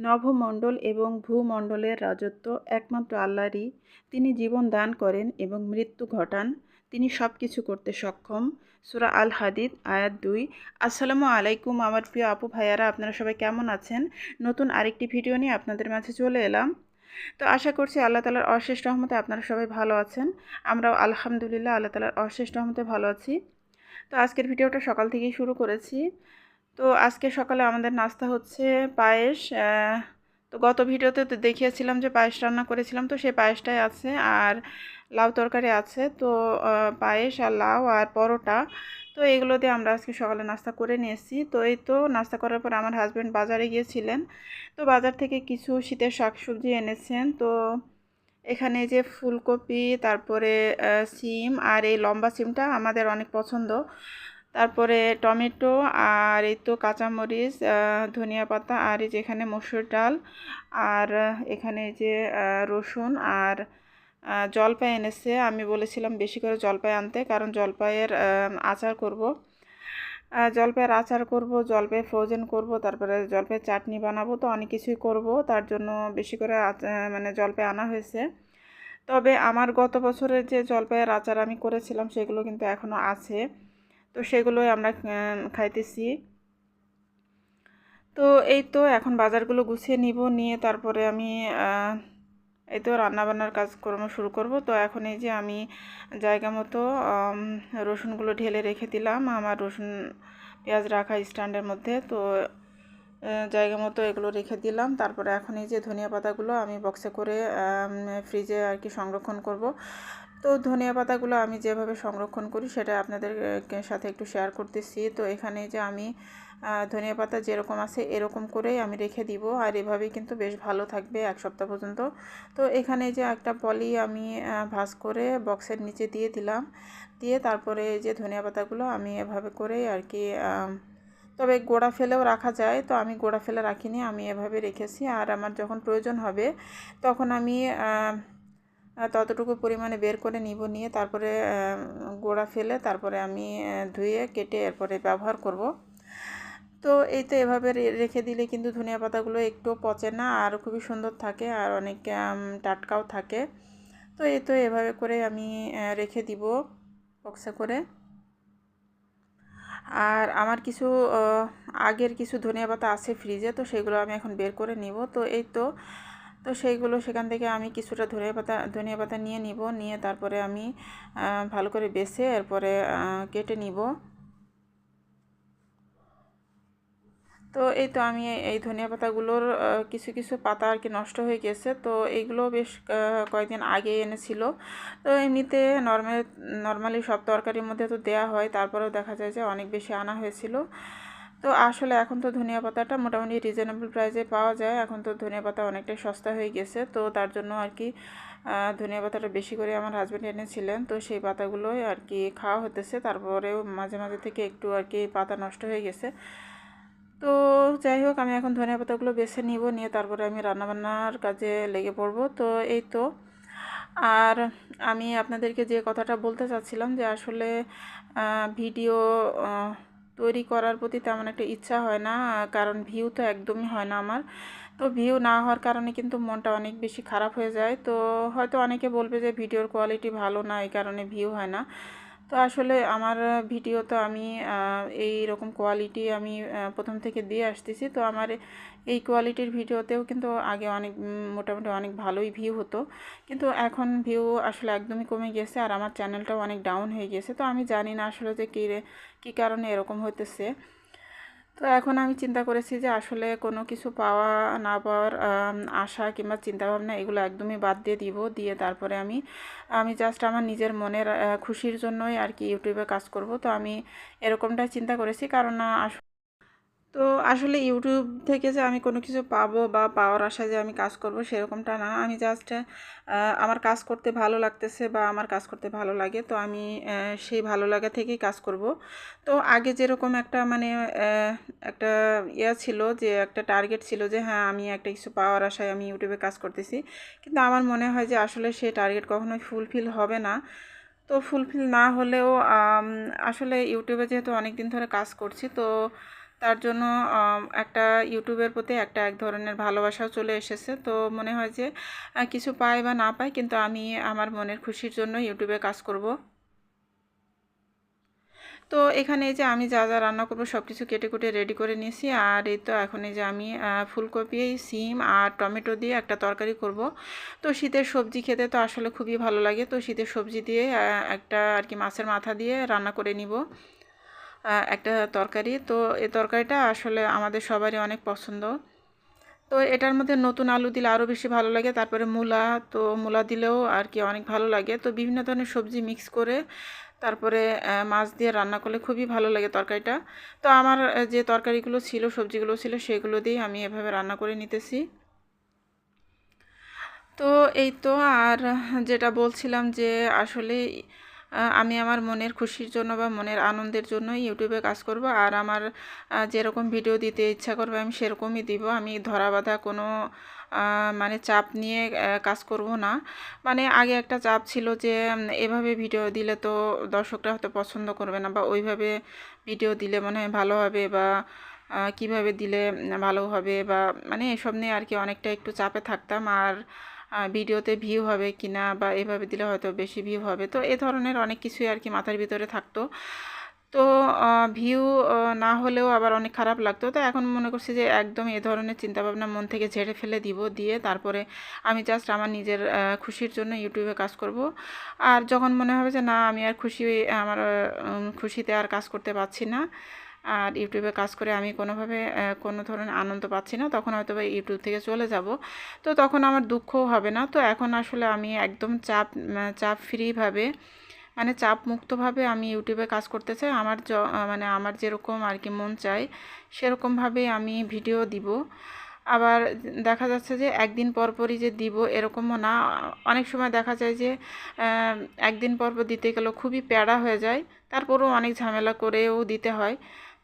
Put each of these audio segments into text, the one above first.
নভমণ্ডল এবং ভূমণ্ডলের রাজত্ব একমাত্র আল্লাহরই। তিনি জীবন দান করেন এবং মৃত্যু ঘটান। তিনি সব কিছু করতে সক্ষম। সূরা আল হাদিদ আয়াত 2। আসসালামু আলাইকুম আমার প্রিয় আপু ভাইয়ারা, আপনারা সবাই কেমন আছেন? নতুন আরেকটি ভিডিও নিয়ে আপনাদের মাঝে চলে এলাম। তো আশা করছি আল্লাহ তাআলার অশেষ রহমতে আপনারা সবাই ভালো আছেন। আমরাও আলহামদুলিল্লাহ আল্লাহ তাআলার অশেষ রহমতে ভালো আছি। তো আজকের ভিডিওটা সকাল থেকেই শুরু করেছি। তো আজকে সকালে আমাদের নাস্তা হচ্ছে পায়েস। তো গত ভিডিওতে তো দেখিয়েছিলাম যে পায়েস রান্না করেছিলাম, তো সেই পায়েসটাই আছে আর লাউ তরকারি আছে। তো পায়েস আর লাউ আর পরোটা, তো এগুলো দিয়ে আমরা আজকে সকালে নাস্তা করে নিয়েছি। তো এই তো নাস্তা করার পর আমার হাজব্যান্ড বাজারে গিয়েছিলেন। তো বাজার থেকে কিছু শীতের শাকসবজি এনেছেন। তো এখানে যে ফুলকপি, তারপরে সিম, আর এই লম্বা সিমটা আমাদের অনেক পছন্দ। তারপরে টমেটো, আর এই তো কাঁচামরিচ, ধনিয়া পাতা, আর এই যে এখানে মসুর ডাল, আর এখানে যে রসুন, আর জলপাই এনেছে। আমি বলেছিলাম বেশি করে জলপাই আনতে, কারণ জলপাইয়ের আচার করব। জলপাইয়ের আচার করব, জলপাই ফ্রোজেন করব, তারপরে জলপাইয়ের চাটনি বানাবো, তো অনেক কিছুই করব। তার জন্য বেশি করে মানে জলপাই আনা হয়েছে। তবে আমার গত বছরের যে জলপাইয়ের আচার আমি করেছিলাম সেগুলো কিন্তু এখনও আছে, তো সেগুলোই আমরা খাইতেছি। তো এই তো এখন বাজারগুলো গুছিয়ে নিব, নিয়ে তারপরে আমি এই তো রান্নাবান্নার কাজকর্ম শুরু করব। তো এখন এই যে আমি জায়গা মতো রসুনগুলো ঢেলে রেখে দিলাম আমার রসুন পেঁয়াজ রাখা স্ট্যান্ডের মধ্যে। তো জায়গা মতো এগুলো রেখে দিলাম। তারপরে এখন এই যে ধনিয়া পাতাগুলো আমি বক্সে করে ফ্রিজে আর কি সংরক্ষণ করব। তো ধনিয়া পাতাগুলো আমি যেভাবে সংরক্ষণ করি সেটা আপনাদের সাথে একটু শেয়ার করতেছি। তো এখানে যে আমি ধনিয়া পাতা যেরকম আছে এরকম করেই আমি রেখে দিব, আর এভাবেই কিন্তু বেশ ভালো থাকবে এক সপ্তাহ পর্যন্ত। তো এখানে যে একটা পলি আমি ভাঁজ করে বক্সের নিচে দিয়ে দিলাম, দিয়ে তারপরে যে ধনিয়া পাতাগুলো আমি এভাবে করেই আর কি, তবে গোড়া ফেলেও রাখা যায়, তো আমি গোড়া ফেলে রাখিনি, আমি এভাবে রেখেছি। আর আমার যখন প্রয়োজন হবে তখন আমি ততটুকু পরিমাণে বের করে নিব, নিয়ে তারপরে গোড়া ফেলে তারপরে আমি ধুয়ে কেটে এরপরে ব্যবহার করব। তো এই তো এভাবে রেখে দিলে কিন্তু ধনিয়া পাতাগুলো একটু পচে না, আর খুবই সুন্দর থাকে, আর অনেক টাটকাও থাকে। তো এই তো এভাবে করে আমি রেখে দিব বক্সে করে। আর আমার কিছু আগের কিছু ধনিয়া পাতা আছে ফ্রিজে, তো সেগুলো আমি এখন বের করে নিব। তো এই তো সেইগুলো সেখান থেকে আমি কিছুটা ধনিয়া পাতা নিয়ে নিব, নিয়ে তারপরে আমি ভালো করে বেছে এরপরে কেটে নিব। তো এই তো আমি এই ধনিয়া পাতাগুলোর কিছু কিছু পাতা আর কি নষ্ট হয়ে গেছে, তো এইগুলো বেশ কয়েকদিন আগে এনেছিল। তো এমনিতে নর্মালি সব তরকারির মধ্যে তো দেয়া হয়, তারপরেও দেখা যায় যে অনেক বেশি আনা হয়েছিল। তো আসলে এখন তো ধনিয়া পাতাটা মোটামুটি রিজনেবল প্রাইসে পাওয়া যায়, এখন তো ধনিয়া পাতা অনেকটাই সস্তা হয়ে গেছে। তো তার জন্য আর কি ধনিয়া পাতাটা বেশি করে আমার হাজব্যান্ড এনেছিলেন, তো সেই পাতাগুলোই আর কি খাওয়া হতেছে। তারপরেও মাঝে মাঝে থেকে একটু আর কি পাতা নষ্ট হয়ে গেছে। তো যাই হোক, আমি এখন ধনিয়া পাতাগুলো বেছে নিব, নিয়ে তারপরে আমি রান্নাবান্নার কাজে লেগে পড়ব। তো এই তো, আর আমি আপনাদেরকে যে কথাটা বলতে চাচ্ছিলাম যে আসলে ভিডিও তৈরি করার প্রতি তেমন একটা ইচ্ছা হয় না, কারণ ভিউ তো একদমই হয় না আমার। তো ভিউ না হওয়ার কারণে কিন্তু মনটা অনেক বেশি খারাপ হয়ে যায়। তো হয়তো অনেকে বলবে যে ভিডিওর কোয়ালিটি ভালো না, এই কারণে ভিউ হয় না। তো আসলে আমার ভিডিও তো আমি এই রকম কোয়ালিটি আমি প্রথম থেকে দিয়ে আসতেছি। তো আমার এই কোয়ালিটির ভিডিওতেও কিন্তু আগে অনেক মোটামুটি অনেক ভালোই ভিউ হতো, কিন্তু এখন ভিউ আসলে একদমই কমে গেছে, আর আমার চ্যানেলটাও অনেক ডাউন হয়ে গেছে। তো আমি জানি না আসলে যে কী কারণে এরকম হতেছে। তো এখন আমি চিন্তা করেছি যে আসলে কোনো কিছু পাওয়া না পাওয়ার আশা কিংবা চিন্তাভাবনা এগুলো একদমই বাদ দিয়ে দিব, দিয়ে তারপরে আমি আমি জাস্ট আমার নিজের মনের খুশির জন্যই আর কি ইউটিউবে কাজ করব। তো আমি এরকমটাই চিন্তা করেছি, কারণ তো আসলে ইউটিউব থেকে যে আমি কোনো কিছু পাবো বা পাওয়ার আশায় যে আমি কাজ করব সেরকমটা না। আমি জাস্ট আমার কাজ করতে ভালো লাগতেছে বা আমার কাজ করতে ভালো লাগে, তো আমি সেই ভালো লাগা থেকেই কাজ করব। তো আগে যেরকম একটা মানে একটা ছিল, যে একটা টার্গেট ছিল যে হ্যাঁ আমি একটা কিছু পাওয়ার আশায় আমি ইউটিউবে কাজ করতেছি, কিন্তু আমার মনে হয় যে আসলে সেই টার্গেট কখনোই ফুলফিল হবে না। তো ফুলফিল না হলেও আসলে ইউটিউবে যেহেতু অনেক দিন ধরে কাজ করছি, তো তার জন্য একটা ইউটিউবের প্রতি এক ধরনের ভালোবাসাও চলে এসেছে। তো মনে হয় যে কিছু পাই বা না পাই, কিন্তু আমি আমার মনের খুশির জন্য ইউটিউবে কাজ করব। তো এখানে এই যে আমি যা যা রান্না করব সব কিছু কেটে কুটে রেডি করে নিয়েছি। আর এই তো এখন এই যে আমি ফুলকপি, সিম আর টমেটো দিয়ে একটা তরকারি করব। তো শীতের সবজি খেতে তো আসলে খুবই ভালো লাগে। তো শীতের সবজি দিয়ে একটা আর কি মাছের মাথা দিয়ে রান্না করে নিব একটা তরকারি। তো এই তরকারিটা আসলে আমাদের সবারই অনেক পছন্দ। তো এটার মধ্যে নতুন আলু দিলে আরও বেশি ভালো লাগে, তারপরে মূলা, তো মূলা দিলেও আর কি অনেক ভালো লাগে। তো বিভিন্ন ধরনের সবজি মিক্স করে তারপরে মাছ দিয়ে রান্না করলে খুবই ভালো লাগে তরকারিটা। তো আমার যে তরকারিগুলো ছিল, সবজিগুলো ছিল, সেগুলো দিয়ে আমি এভাবে রান্না করে নিতেছি। তো এই তো, আর যেটা বলছিলাম যে আসলে আমি আমার মনের খুশির জন্য বা মনের আনন্দের জন্য ইউটিউবে কাজ করব। আর আমার যেরকম ভিডিও দিতে ইচ্ছা করবে আমি সেরকমই দিব। আমি ধরা বাঁধা কোনো মানে চাপ নিয়ে কাজ করব না। মানে আগে একটা চাপ ছিল যে এভাবে ভিডিও দিলে তো দর্শকরা হয়তো পছন্দ করবে না, বা ওইভাবে ভিডিও দিলে মনে হয় ভালো হবে, বা কিভাবে দিলে ভালো হবে, বা মানে এসব নিয়ে আর কি অনেকটা একটু চাপে থাকতাম। আর ভিডিওতে ভিউ হবে কিনা, বা এভাবে দিলে হয়তো বেশি ভিউ হবে, তো এ ধরনের অনেক কিছুই আর কি মাথার ভিতরে থাকতো। তো ভিউ না হলেও আবার অনেক খারাপ লাগতো। তো এখন মনে করছি যে একদম এ ধরনের চিন্তাভাবনা মন থেকে ঝেড়ে ফেলে দিব, দিয়ে তারপরে আমি জাস্ট আমার নিজের খুশির জন্য ইউটিউবে কাজ করব। আর যখন মনে হবে যে না, আমি আর আমার খুশিতে আর কাজ করতে পারছি না, আর ইউটিউবে কাজ করে আমি কোনোভাবে কোনো ধরনের আনন্দ পাচ্ছি না, তখন হয়তো বা ইউটিউব থেকে চলে যাব। তো তখন আমার দুঃখও হবে না। তো এখন আসলে আমি একদম চাপ ফ্রিভাবে, মানে চাপ মুক্তভাবে আমি ইউটিউবে কাজ করতে চাই। মানে আমার যেরকম আর কি মন চায় সেরকমভাবেই আমি ভিডিও দিব। আবার দেখা যাচ্ছে যে একদিন পর পরই যে দিব এরকমও না। অনেক সময় দেখা যায় যে একদিন পর পর দিতে গেলেও খুবই প্যারা হয়ে যায়, তারপরেও অনেক ঝামেলা করেও দিতে হয়।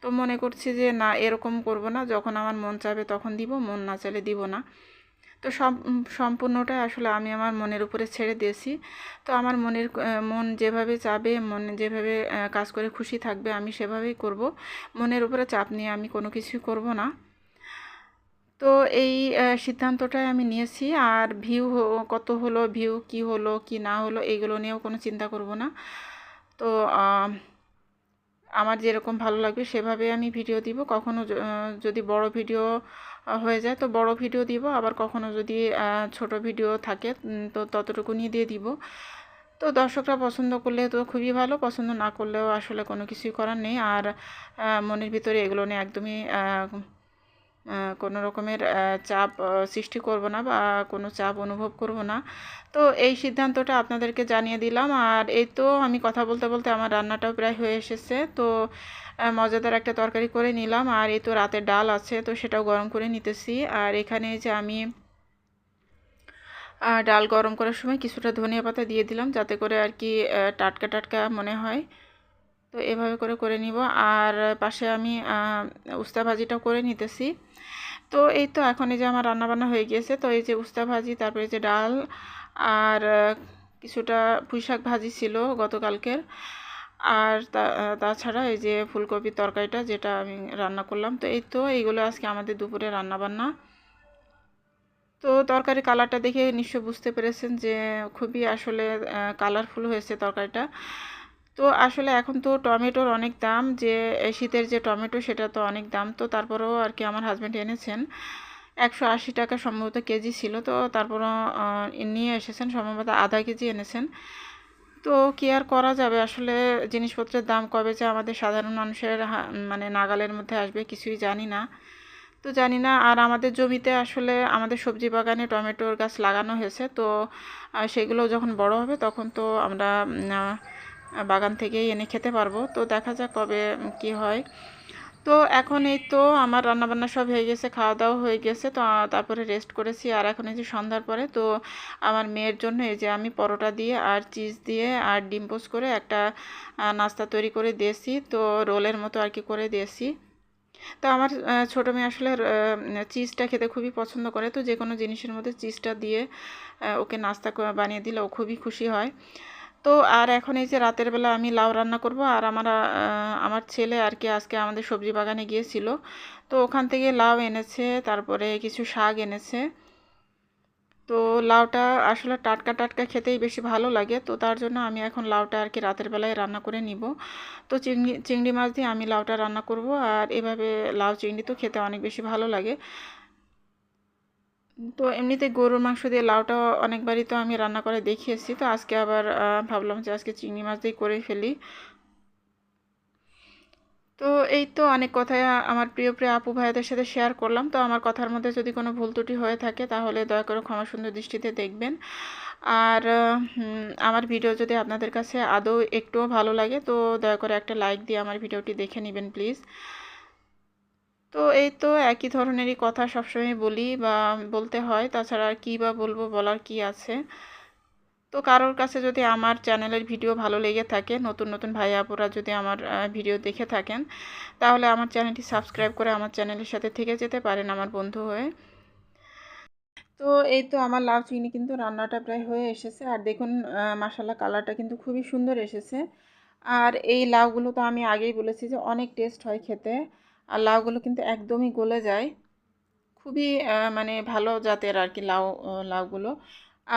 তো মনে করছি যে না, এরকম করব না, যখন আমার মন চাবে তখন দিব, মন না চাইলে দিব না। তো সম্পূর্ণটাই আসলে আমি আমার মনের উপরে ছেড়ে দিয়েছি। তো আমার মন যেভাবে চাবে, মন যেভাবে কাজ করে খুশি থাকবে, আমি সেভাবেই করব। মনের উপরে চাপ নিয়ে আমি কোনো কিছুই করব না। তো এই সিদ্ধান্তটাই আমি নিয়েছি। আর কত হলো, ভিউ কি হলো কি না হলো, এইগুলো নিয়েও কোনো চিন্তা করব না। তো আমার যেরকম ভালো লাগবে সেভাবে আমি ভিডিও দিব। কখনো যদি বড় ভিডিও হয়ে যায় তো বড় ভিডিও দিব, আবার কখনো যদি ছোট ভিডিও থাকে তো ততটুকুনি দিয়ে দিব। তো দর্শকরা পছন্দ করলে তো খুবই ভালো, পছন্দ না করলেও আসলে কোনো কিছুই করার নেই। আর মনের ভিতরে এগুলো নিয়ে একদমই কোনো রকমের চাপ সৃষ্টি করব না, বা কোনো চাপ অনুভব করব না। তো এই সিদ্ধান্তটা আপনাদেরকে জানিয়ে দিলাম। আর এই তো আমি কথা বলতে বলতে আমার রান্নাটাও প্রায় হয়ে এসেছে। তো মজাদার একটা তরকারি করে নিলাম। আর এই তো রাতের ডাল আছে, তো সেটাও গরম করে নিতেছি। আর এখানে যে আমি ডাল গরম করার সময় কিছুটা ধনিয়া পাতা দিয়ে দিলাম, যাতে করে আর কি টাটকা টাটকা মনে হয়। তো এভাবে করে করে নিব। আর পাশে আমি উস্তা ভাজিটাও করে নিতেছি। তো এই তো এখন এই যে আমার রান্নাবান্না হয়ে গিয়েছে। তো এই যে উস্তা ভাজি, তারপরে যে ডাল, আর কিছুটা পুঁইশাক ভাজি ছিল গতকালকের। আর তাছাড়া এই যে ফুলকপির তরকারিটা যেটা আমি রান্না করলাম। তো এই তো এইগুলো আজকে আমাদের দুপুরে রান্নাবান্না। তো তরকারি কালারটা দেখে নিশ্চয় বুঝতে পেরেছেন যে খুবই আসলে কালারফুল হয়েছে তরকারিটা। তো আসলে এখন তো টমেটোর অনেক দাম, যে শীতের যে টমেটো সেটা তো অনেক দাম। তো তারপরেও আর কি আমার হাজব্যান্ড এনেছেন, 180 টাকা সম্ভবত কেজি ছিল। তো তারপরও নিয়ে এসেছেন, সম্ভবত আধা কেজি এনেছেন। তো কি আর করা যাবে, আসলে জিনিসপত্রের দাম কবে যে আমাদের সাধারণ মানুষের মানে নাগালের মধ্যে আসবে কিছুই জানি না। তো জানি না। আর আমাদের জমিতে আসলে আমাদের সবজি বাগানে টমেটোর গাছ লাগানো হয়েছে। তো সেগুলো যখন বড় হবে তখন তো আমরা বাগান থেকেই এনে খেতে পারবো। তো দেখা যাক কবে কি হয়। তো এখন এই তো আমার রান্নাবান্না সব হয়ে গেছে, খাওয়া দাওয়া হয়ে গেছে। তো তারপরে রেস্ট করেছি। আর এখন এই যে সন্ধ্যার পরে তো আমার মেয়ের জন্য এই যে আমি পরোটা দিয়ে আর চিজ দিয়ে আর ডিম পোচ করে একটা নাস্তা তৈরি করে দিয়েছি। তো রোলের মতো আর কি করে দিয়েছি। তো আমার ছোটো মেয়ে আসলে চিজটা খেতে খুবই পছন্দ করে। তো যে কোনো জিনিসের মধ্যে চিজটা দিয়ে ওকে নাস্তা বানিয়ে দিলে ও খুবই খুশি হয়। তো আর এখন এই যে রাতের বেলা আমি লাউ রান্না করব। আর আমার ছেলে আর কি আজকে আমাদের সবজি বাগানে গিয়েছিল, তো ওখান থেকে লাউ এনেছে, তারপরে কিছু শাক এনেছে। তো লাউটা আসলে টাটকা টাটকা খেতেই বেশি ভালো লাগে, তো তার জন্য আমি এখন লাউটা আর কি রাতের বেলায় রান্না করে নিব। তো চিংড়ি মাছ দিয়ে আমি লাউটা রান্না করব। আর এভাবে লাউ চিংড়ি তো খেতে অনেক বেশি ভালো লাগে। তো এমনিতে গরুর মাংস দিয়ে লাউটা অনেকবারই তো আমি রান্না করে দেখিয়েছি, তো আজকে আবার ভাবলাম যে আজকে চিংড়ি মাছ দিয়ে করে ফেলি। তো এই তো অনেক কথাই আমার প্রিয় প্রিয় আপু ভাইদের সাথে শেয়ার করলাম। তো আমার কথার মধ্যে যদি কোনো ভুল ত্রুটি হয়ে থাকে তাহলে দয়া করে ক্ষমা সুন্দর দৃষ্টিতে দেখবেন। আর আমার ভিডিও যদি আপনাদের কাছে আদৌ একটুও ভালো লাগে তো দয়া করে একটা লাইক দিয়ে আমার ভিডিওটি দেখে নেবেন প্লিজ। তো এই তো একই ধরনেরই কথা সবসময় বলি বা বলতে হয়, তাছাড়া আর কী বা বলবো, বলার কি আছে। তো কারোর কাছে যদি আমার চ্যানেলের ভিডিও ভালো লেগে থাকে, নতুন নতুন ভাই আপুরা যদি আমার ভিডিও দেখে থাকেন, তাহলে আমার চ্যানেলটি সাবস্ক্রাইব করে আমার চ্যানেলের সাথে থেকে যেতে পারেন আমার বন্ধু হয়ে। তো এই তো আমার লাউ চিংড়ি কিন্তু রান্নাটা প্রায় হয়ে এসেছে। আর দেখুন মাশাআল্লাহ কালারটা কিন্তু খুবই সুন্দর এসেছে। আর এই লাউগুলো তো আমি আগেই বলেছি যে অনেক টেস্ট হয় খেতে। আর লাউগুলো কিন্তু একদমই গলে যায়, খুবই মানে ভালো জাতের আর কি লাউগুলো।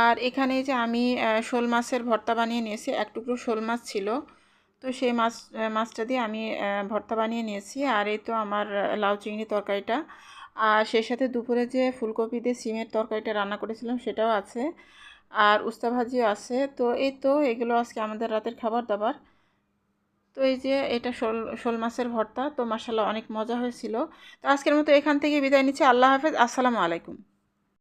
আর এখানে যে আমি শোল মাছের ভর্তা বানিয়ে নিয়েছি, এক টুকরো শোল মাছ ছিল, তো সেই মাছটা দিয়ে আমি ভর্তা বানিয়ে নিয়েছি। আর এই তো আমার লাউ চিংড়ি তরকারিটা, আর সেই সাথে দুপুরে যে ফুলকপি দিয়ে সিমের তরকারিটা রান্না করেছিলাম সেটাও আছে, আর উস্তা ভাজিও আছে। তো এই তো এগুলো আজকে আমাদের রাতের খাবার দাবার। তো এই যে এটা শোল মাছের ভর্তা, তো মাশাআল্লাহ অনেক মজা হয়েছিল। তো আজকের মতো এখান থেকে বিদায় নিচ্ছি। আল্লাহ হাফেজ, আসসালামু আলাইকুম।